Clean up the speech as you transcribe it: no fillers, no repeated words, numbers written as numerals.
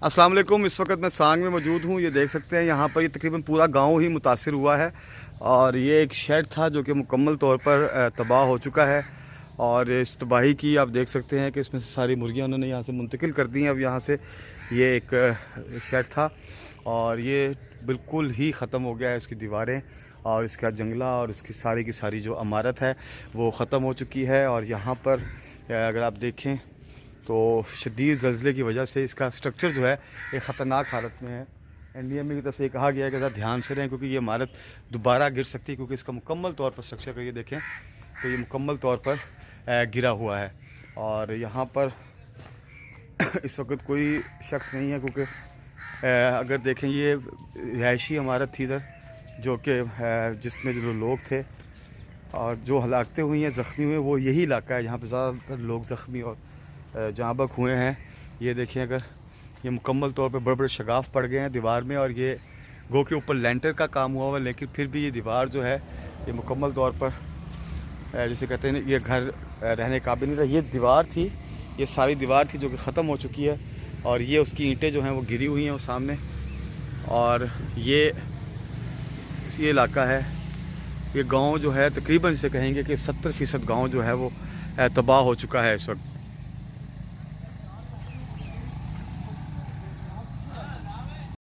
अस्सलाम वालेकुम। इस वक्त मैं सांग में मौजूद हूँ। ये देख सकते हैं यहाँ पर ये तकरीबन पूरा गांव ही मुतासिर हुआ है और ये एक शेड था जो कि मुकम्मल तौर पर तबाह हो चुका है। और इस तबाही की आप देख सकते हैं कि इसमें से सारी मुर्गियाँ उन्होंने यहाँ से मुंतकिल कर दी हैं। अब यहाँ से ये एक शेड था और ये बिल्कुल ही ख़त्म हो गया है। इसकी दीवारें और इसका जंगला और इसकी सारी की सारी जो इमारत है वो ख़त्म हो चुकी है। और यहाँ पर अगर आप देखें तो शदीद ज़लज़ले की वजह से इसका स्ट्रक्चर जो है एक ख़तरनाक हालत में है। NDMA की तरफ से ये कहा गया है कि ज़रा ध्यान से रहें क्योंकि ये इमारत दोबारा गिर सकती है, क्योंकि इसका मुकम्मल तौर पर स्ट्रक्चर का ये देखें तो ये मुकम्मल तौर पर गिरा हुआ है। और यहाँ पर इस वक्त कोई शख्स नहीं है क्योंकि अगर देखें ये रिहायशी इमारत थी इधर जो कि जिसमें जो लोग थे और जो हलाकतें हुई हैं, ज़ख्मी हुए, वो यही इलाका है जहाँ पर ज़्यादातर लोग ज़ख्मी और जहाँ बक हुए हैं। ये देखें, अगर ये मुकम्मल तौर पे बड़े बड़े शगाफ पड़ गए हैं दीवार में और ये गो के ऊपर लेंटर का काम हुआ हुआ है, लेकिन फिर भी ये दीवार जो है ये मुकम्मल तौर पर जिसे कहते हैं ये घर रहने काबिल नहीं रहा। ये दीवार थी, ये सारी दीवार थी जो कि ख़त्म हो चुकी है और ये उसकी ईंटें जो हैं वो गिरी हुई हैं वो सामने। और ये इलाका है, ये गाँव जो है तकरीबन से कहेंगे कि 70% गाँव जो है वो तबाह हो चुका है इस वक्त।